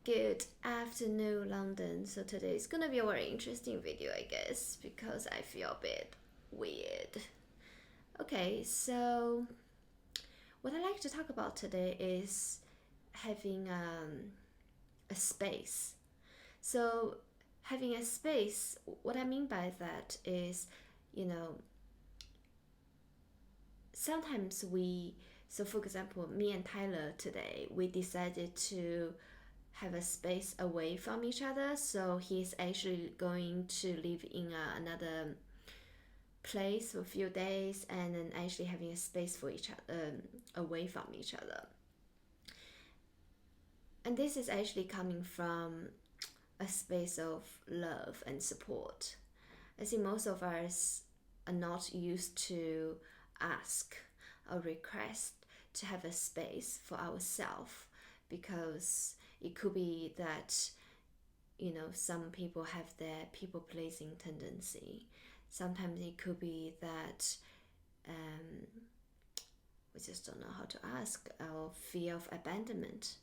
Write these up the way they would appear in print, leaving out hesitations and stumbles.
Good afternoon, London. So today is gonna be a very interesting video, I guess, because I feel a bit weird. Okay, so what I like to talk about today is having a space. So having a space, what I mean by that is, you know, sometimes so for example, me and Tyler today, we decided to have a space away from each other. So he's actually going to live in another place for a few days, and then actually having a space for each other, away from each other. And this is actually coming from a space of love and support. I think most of us are not used to ask or request to have a space for ourselves, because it could be that some people have their people pleasing tendency. Sometimes it could be that we just don't know how to ask, or fear of abandonment.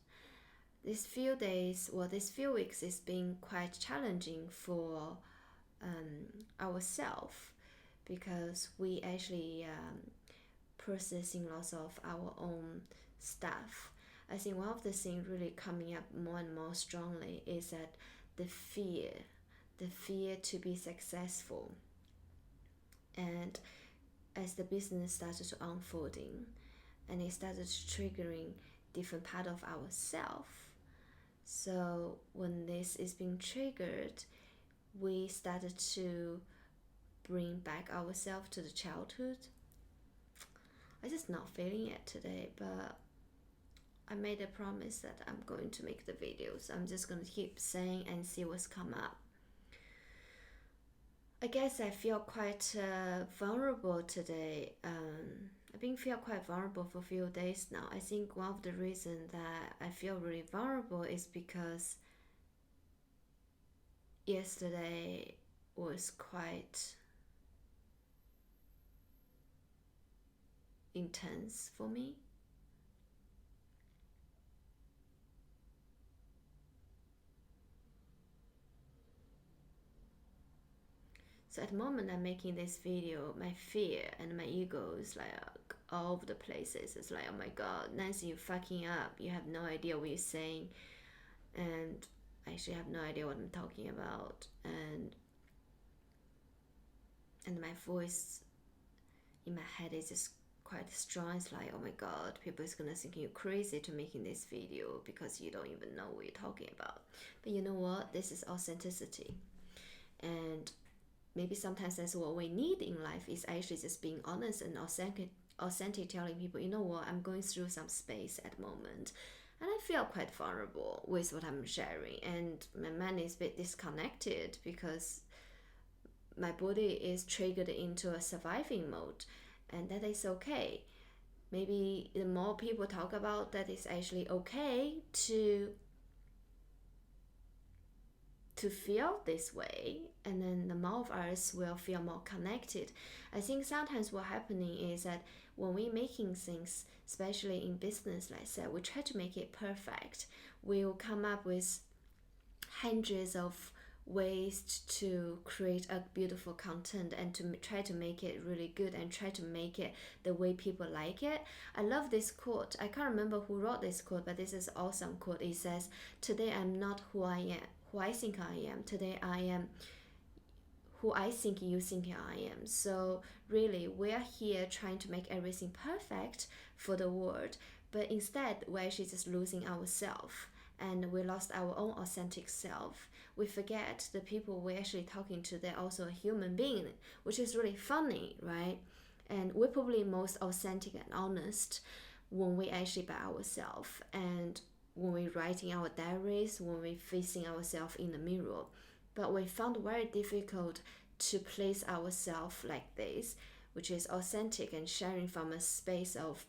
These few days, these few weeks is being quite challenging for ourselves, because we actually processing lots of our own stuff. I think one of the things really coming up more and more strongly is that the fear to be successful. And as the business started to unfolding, and it started triggering different part of ourself. So when this is being triggered, we started to bring back ourselves to the childhood. I'm just not feeling it today, but I made a promise that I'm going to make the videos. I'm just going to keep saying and see what's come up. I guess I feel quite vulnerable today. I've been feel quite vulnerable for a few days now. I think one of the reasons that I feel really vulnerable is because yesterday was quite intense for me. So at the moment I'm making this video, my fear and my ego is like all over the places. It's like, oh my god, Nancy, you fucking up. You have no idea what you're saying, and I actually have no idea what I'm talking about. And my voice in my head is just quite strong. It's like, oh my god, people is gonna think you crazy to making this video because you don't even know what you're talking about. But you know what? This is authenticity, and maybe sometimes that's what we need in life, is actually just being honest and authentic, telling people, you know what, I'm going through some space at the moment, and I feel quite vulnerable with what I'm sharing, and my mind is a bit disconnected because my body is triggered into a surviving mode, and that is okay. Maybe the more people talk about that, it's actually okay to feel this way, and then the more of us will feel more connected. I think sometimes what's happening is that when we're making things, especially in business, like I said, we try to make it perfect. We'll come up with hundreds of ways to create a beautiful content and to try to make it really good and try to make it the way people like it. I love this quote. I can't remember who wrote this quote, but this is an awesome quote. It says, "Today I'm not who I am, who I think I am. Today I am who I think you think I am." So really, we're here trying to make everything perfect for the world, but instead we're actually just losing ourselves, and we lost our own authentic self. We forget the people we're actually talking to, they're also a human being, which is really funny, right? And we're probably most authentic and honest when we actually by ourselves, and when we're writing our diaries, when we're facing ourselves in the mirror. But we found very difficult to place ourselves like this, which is authentic and sharing from a space of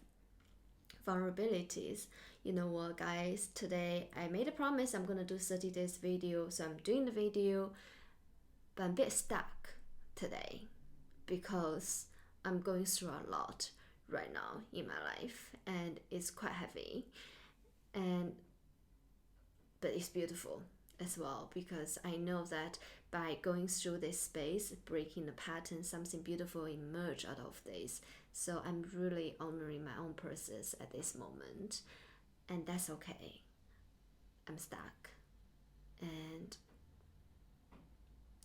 vulnerabilities. You know what, guys, today I made a promise I'm gonna do 30 days video, so I'm doing the video, but I'm a bit stuck today because I'm going through a lot right now in my life, and it's quite heavy. And but it's beautiful as well, because I know that by going through this space, breaking the pattern, something beautiful emerge out of this. So I'm really honoring my own process at this moment, and that's okay. I'm stuck. And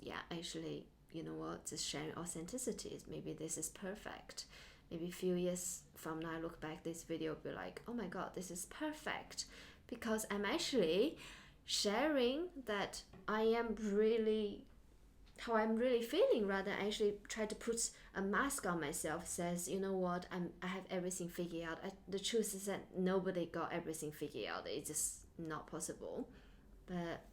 yeah, actually, you know what, just sharing authenticity, maybe this is perfect. Maybe a few years from now I look back this video, be like, oh my god, this is perfect, because I'm actually sharing that I am really how I'm really feeling, rather than actually try to put a mask on myself, says, you know what, I have everything figured out. The truth is that nobody got everything figured out. It's just not possible. But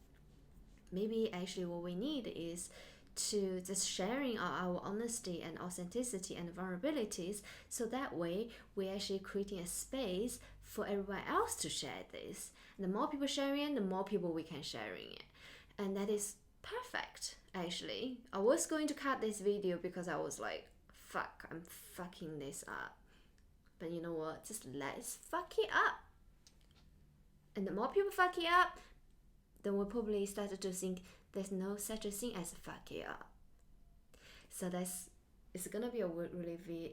maybe actually what we need is to just sharing our honesty and authenticity and vulnerabilities, so that way we're actually creating a space for everyone else to share this. And the more people sharing it, the more people we can sharing it. And that is perfect. Actually, I was going to cut this video because I was like, fuck, I'm fucking this up. But you know what, just let's fuck it up. And the more people fuck it up, then we'll probably start to think there's no such a thing as fuck it up. So it's gonna be a really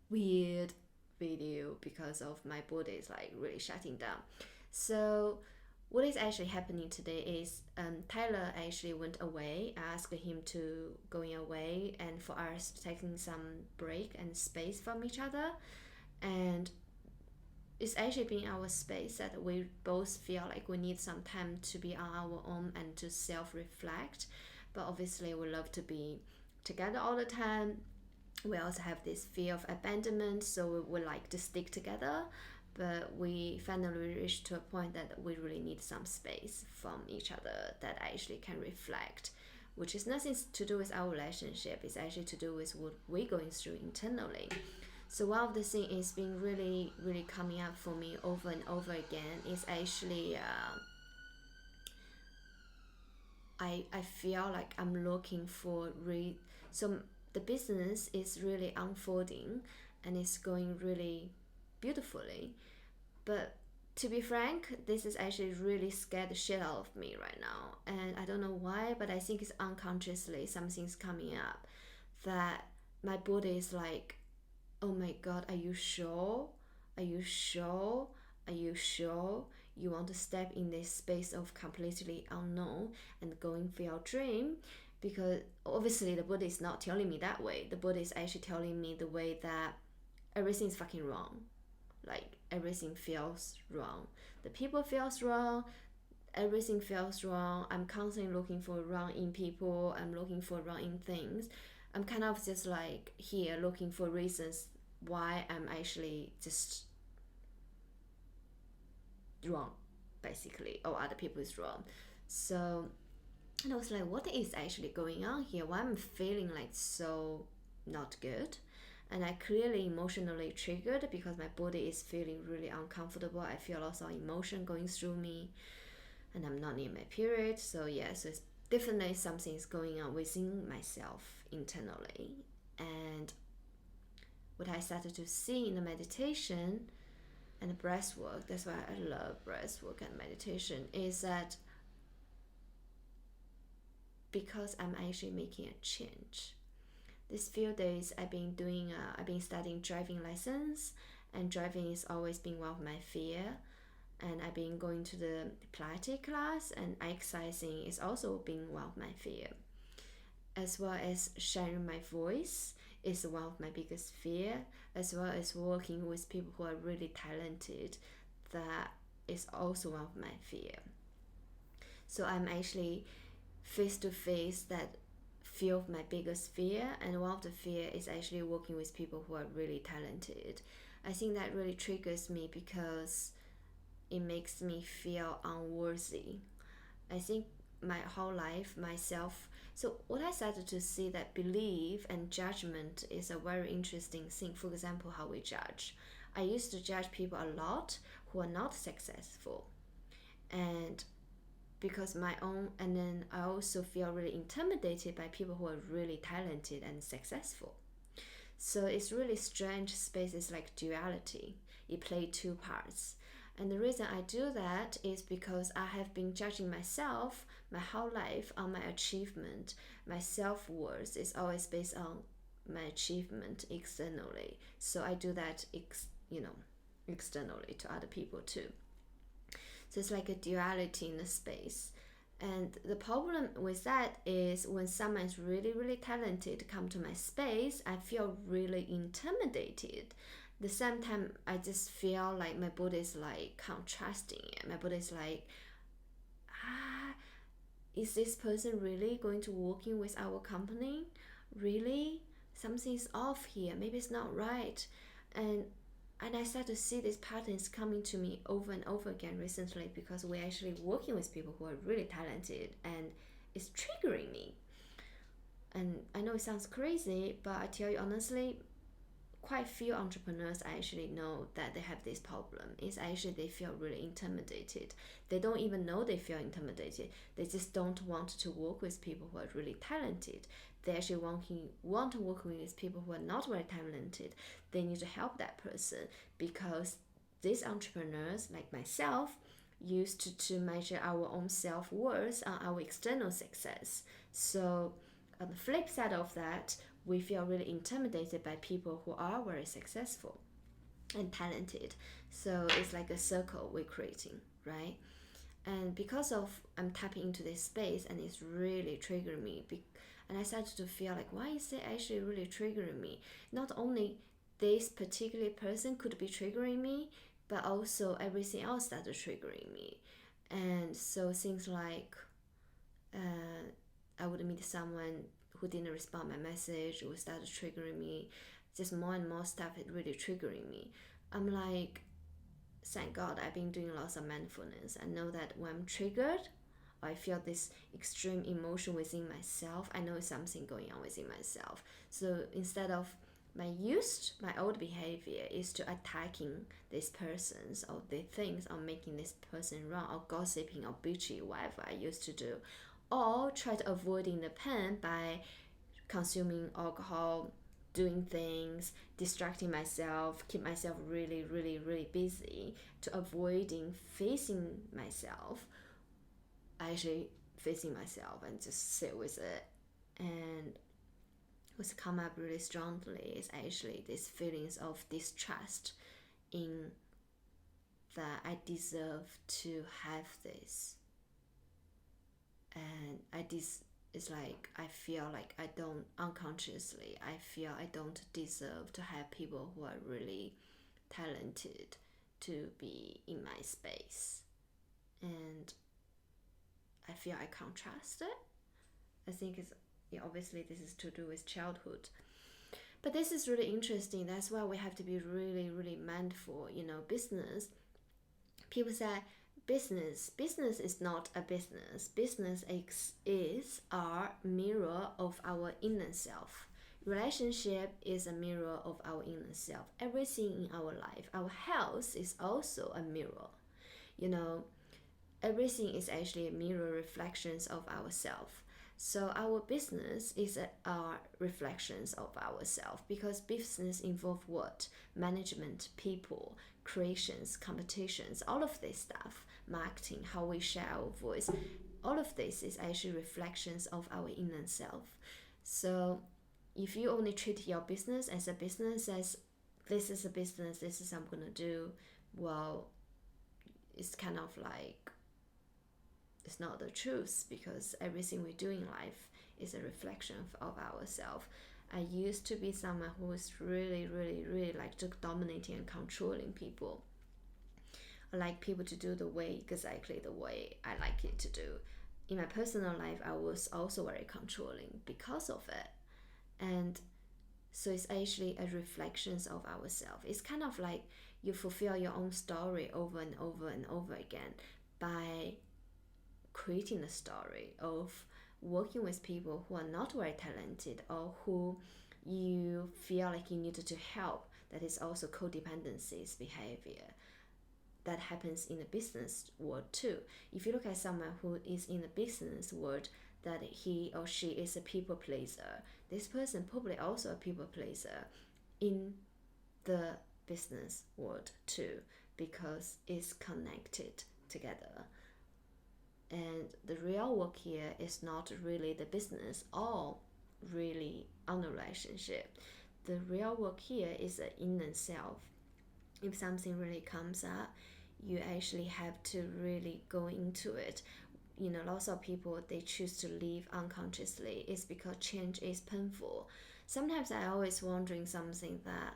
weird video because of my body is like really shutting down. So what is actually happening today is Tyler actually went away. I asked him to going away and for us taking some break and space from each other. And it's actually been our space that we both feel like we need some time to be on our own and to self-reflect. But obviously we love to be together all the time. We also have this fear of abandonment, so we would like to stick together. But we finally reached to a point that we really need some space from each other that actually can reflect, which is nothing to do with our relationship. It's actually to do with what we're going through internally. So one of the things is being really coming up for me over and over again is actually I feel like I'm looking for so the business is really unfolding and it's going really beautifully. But to be frank, this is actually really scared the shit out of me right now. And I don't know why, but I think it's unconsciously something's coming up that my body is like, oh my god, are you sure? Are you sure? Are you sure you want to step in this space of completely unknown and going for your dream? Because obviously the body is not telling me that way. The body is actually telling me the way that everything's fucking wrong. Like everything feels wrong. The people feels wrong. Everything feels wrong. I'm constantly looking for wrong in people. I'm looking for wrong in things. I'm kind of just like here looking for reasons why I'm actually just wrong, basically, or other people is wrong. So, and I was like, what is actually going on here? Why am I feeling like so not good? And I clearly emotionally triggered because my body is feeling really uncomfortable. I feel lots of emotion going through me, and I'm not in my period. So yeah, so it's definitely something is going on within myself internally. And what I started to see in the meditation and the breath work, that's why I love breath work and meditation, is that because I'm actually making a change. These few days I've been studying driving lessons, and driving is always been one of my fear. And I've been going to the Pilates class, and exercising is also been one of my fear. As well as sharing my voice is one of my biggest fear, as well as working with people who are really talented, that is also one of my fear. So I'm actually face to face that fear of my biggest fear, and one of the fear is actually working with people who are really talented. I think that really triggers me because it makes me feel unworthy. I think my whole life, myself. So what I started to see that belief and judgment is a very interesting thing. For example, how we judge. I used to judge people a lot who are not successful. And because and then I also feel really intimidated by people who are really talented and successful. So it's really strange spaces like duality. It plays two parts. And the reason I do that is because I have been judging myself my whole life on my achievement. My self-worth is always based on my achievement externally. So I do that externally to other people too. So it's like a duality in the space. And the problem with that is when someone is really, really talented come to my space, I feel really intimidated. The same time, I just feel like my body is like contrasting it. My body is like, ah, is this person really going to work in with our company? Really? Something's off here. Maybe it's not right. And I start to see these patterns coming to me over and over again recently because we're actually working with people who are really talented and it's triggering me. And I know it sounds crazy, but I tell you honestly, quite few entrepreneurs actually know that they have this problem. It's actually they feel really intimidated. They don't even know they feel intimidated. They just don't want to work with people who are really talented. They actually want to work with people who are not very talented. They need to help that person because these entrepreneurs, like myself, used to measure our own self-worth on our external success. So on the flip side of that, we feel really intimidated by people who are very successful and talented. So it's like a circle we're creating, right? And because of I'm tapping into this space and it's really triggering me, and I started to feel like, why is it actually really triggering me? Not only this particular person could be triggering me, but also everything else started triggering me. And so things like I would meet someone who didn't respond my message or started triggering me. Just more and more stuff is really triggering me. I'm like, thank God I've been doing lots of mindfulness. I know that when I'm triggered, I feel this extreme emotion within myself. I know something going on within myself. So instead of my old behavior is to attacking these persons or the things or making this person wrong or gossiping or bitchy, whatever I used to do, or try to avoiding the pain by consuming alcohol, doing things, distracting myself, keep myself really, really, really busy to avoiding facing myself. I actually facing myself and just sit with it. And what's come up really strongly is actually these feelings of distrust in that I deserve to have this. And it's like I feel like I don't unconsciously I feel I don't deserve to have people who are really talented to be in my space. And I feel I contrast it. I think it's obviously this is to do with childhood. But this is really interesting. That's why we have to be really, really mindful. Business. People say business is not a business. Business is our mirror of our inner self. Relationship is a mirror of our inner self. Everything in our life, our health is also a mirror. Everything is actually a mirror reflections of ourselves. So our business is our reflections of ourselves because business involve what? Management, people, creations, competitions, all of this stuff, marketing, how we share our voice. All of this is actually reflections of our inner self. So if you only treat your business as a business, as this is a business, this is what I'm gonna do, well, it's kind of like it's not the truth because everything we do in life is a reflection of ourselves. I used to be someone who was really, really, really like to dominating and controlling people. I like people to do exactly the way I like it to do. In my personal life, I was also very controlling because of it. And so it's actually a reflection of ourselves. It's kind of like you fulfill your own story over and over and over again by creating a story of working with people who are not very talented or who you feel like you needed to help. That is also codependencies behavior that happens in the business world too. If you look at someone who is in the business world that he or she is a people pleaser, this person probably also a people pleaser in the business world too, because it's connected together. And the real work here is not really the business or really on the relationship. The real work here is the inner self. If something really comes up, you actually have to really go into it. Lots of people, they choose to live unconsciously. It's because change is painful. Sometimes I always wondering something, that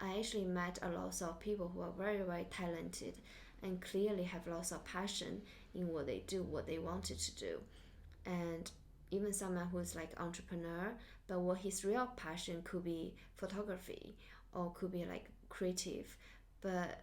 I actually met a lot of people who are very, very talented and clearly have lots of passion in what they do, what they wanted to do. And even someone who's like entrepreneur, but what his real passion could be photography or could be like creative, but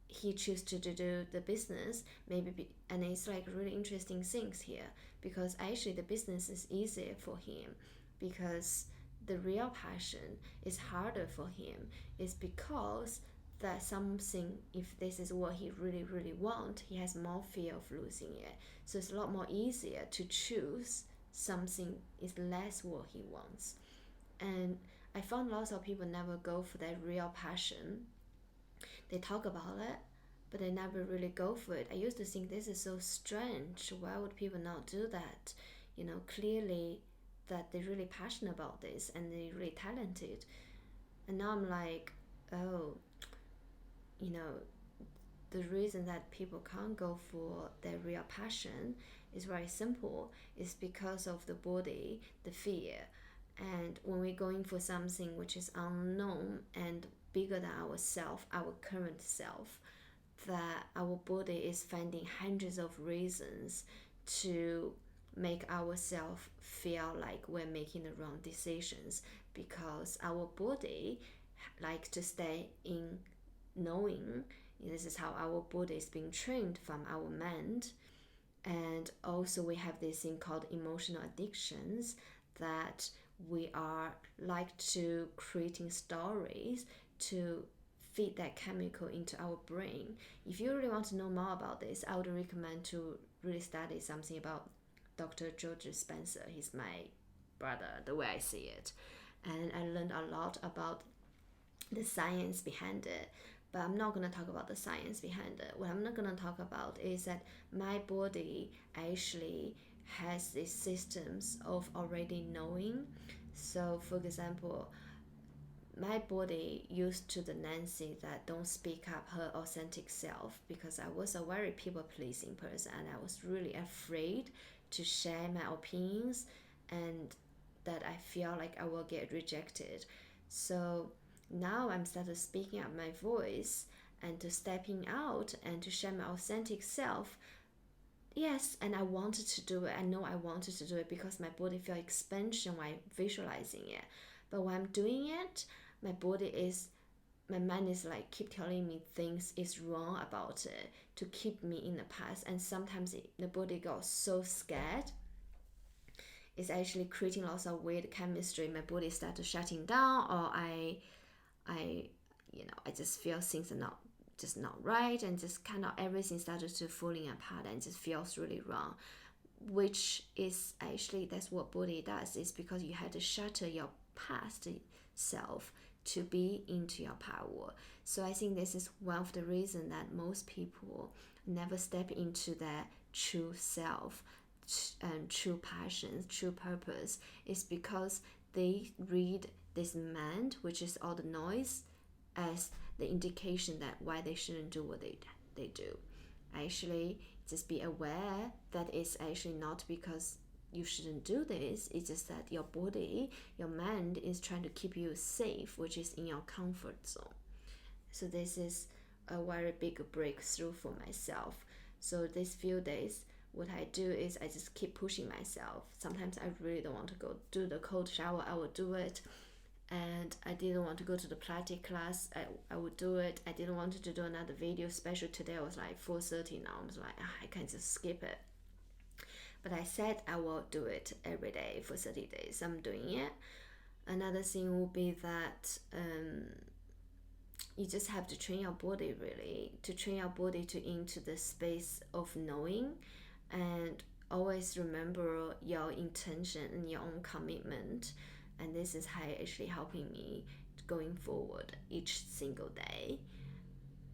he choose to do the business, and it's like really interesting things here, because actually the business is easier for him, because the real passion is harder for him. It's because that something, if this is what he really, really want, he has more fear of losing it. So it's a lot more easier to choose something is less what he wants. And I found lots of people never go for their real passion. They talk about it, but they never really go for it. I used to think this is so strange. Why would people not do that? Clearly that they're really passionate about this and they're really talented. And now I'm like, oh, the reason that people can't go for their real passion is very simple. It's because of the body, the fear. And when we're going for something which is unknown and bigger than ourself, our current self, that our body is finding hundreds of reasons to make ourselves feel like we're making the wrong decisions, because our body likes to stay in knowing. This is how our body is being trained from our mind. And also we have this thing called emotional addictions, that we are like to creating stories to feed that chemical into our brain. If you really want to know more about this, I would recommend to really study something about Dr. Joe Dispenza. He's my brother, the way I see it. And I learned a lot about the science behind it. But I'm not going to talk about the science behind it. What I'm not going to talk about is that my body actually has these systems of already knowing. So, for example, my body used to the Nancy that don't speak up her authentic self, because I was a very people-pleasing person and I was really afraid to share my opinions, and that I feel like I will get rejected. So now I'm started speaking up my voice and to stepping out and to share my authentic self. Yes, and I wanted to do it. I know I wanted to do it because my body felt expansion while visualizing it. But when I'm doing it, my mind is like keep telling me things is wrong about it to keep me in the past. And sometimes the body got so scared, it's actually creating lots of weird chemistry. My body started shutting down, or I just feel things are not right, and just kind of everything started to falling apart and just feels really wrong, which is actually, that's what body does. Is because you had to shutter your past self to be into your power. So I think this is one of the reasons that most people never step into their true self and true passions, true purpose, is because they read this mind, which is all the noise, as the indication that why they shouldn't do what they do. Actually, just be aware that it's actually not because you shouldn't do this. It's just that your body, your mind is trying to keep you safe, which is in your comfort zone. So this is a very big breakthrough for myself. So these few days, what I do is I just keep pushing myself. Sometimes I really don't want to go do the cold shower, I will do it. And I didn't want to go to the Pilates class, I would do it. I didn't want to do another video, especially today I was like 4:30 now. I was like, I can just skip it. But I said I will do it every day for 30 days. I'm doing it. Another thing will be that you just have to train your body, really, to train your body to into the space of knowing, and always remember your intention and your own commitment. And this is how actually helping me going forward each single day.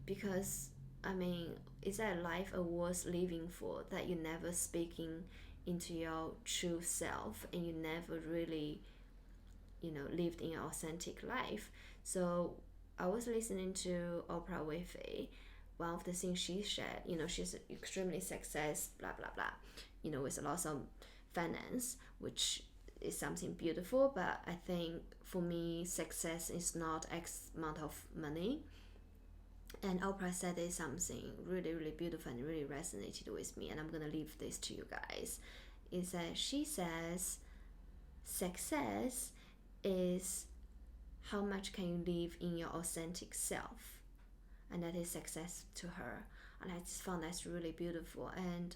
because I mean, is that life a worth living for, that you never speaking into your true self and you never really, lived in your authentic life? So I was listening to Oprah Winfrey. One of the things she shared, she's extremely success, blah blah blah, with a lot of finance, which is something beautiful. But I think for me, success is not X amount of money. And Oprah said is something really, really beautiful and really resonated with me, and I'm gonna leave this to you guys. Is that she says success is how much can you live in your authentic self, and that is success to her. And I just found that's really beautiful. And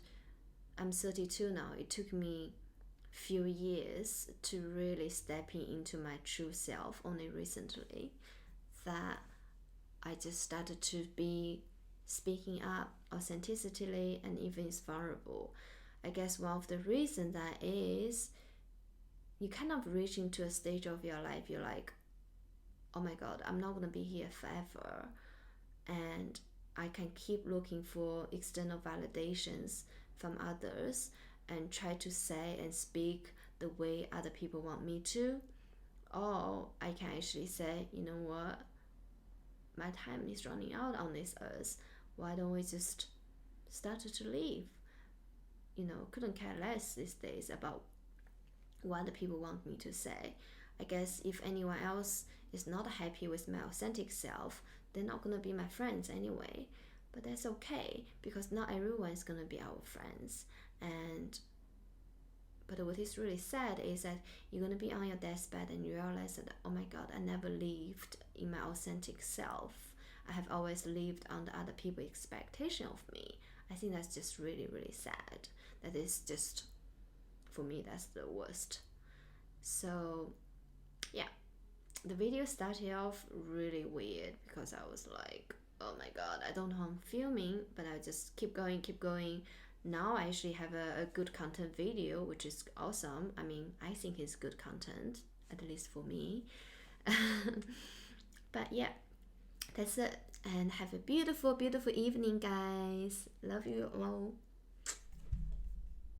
I'm 32 now. It took me few years to really stepping into my true self. Only recently that I just started to be speaking up authentically and even is vulnerable. I guess one of the reasons that is you kind of reach into a stage of your life you're like, oh my god, I'm not gonna be here forever, and I can keep looking for external validations from others and try to say and speak the way other people want me to. Or I can actually say, you know what, my time is running out on this earth. Why don't we just start to live? Couldn't care less these days about what the people want me to say. I guess if anyone else is not happy with my authentic self, they're not gonna be my friends anyway. But that's okay, because not everyone is gonna be our friends. But what is really sad is that you're gonna be on your deathbed and you realize that, oh my god, I never lived in my authentic self. I have always lived under other people's expectation of me. I think that's just really, really sad. That is just, for me, that's the worst. So yeah, the video started off really weird because I was like, oh my god, I don't know how I'm filming, but I just keep going, keep going. Now I actually have a good content video, which is awesome. I mean, I think it's good content, at least for me. But yeah, that's it. And have a beautiful, beautiful evening, guys. Love you all.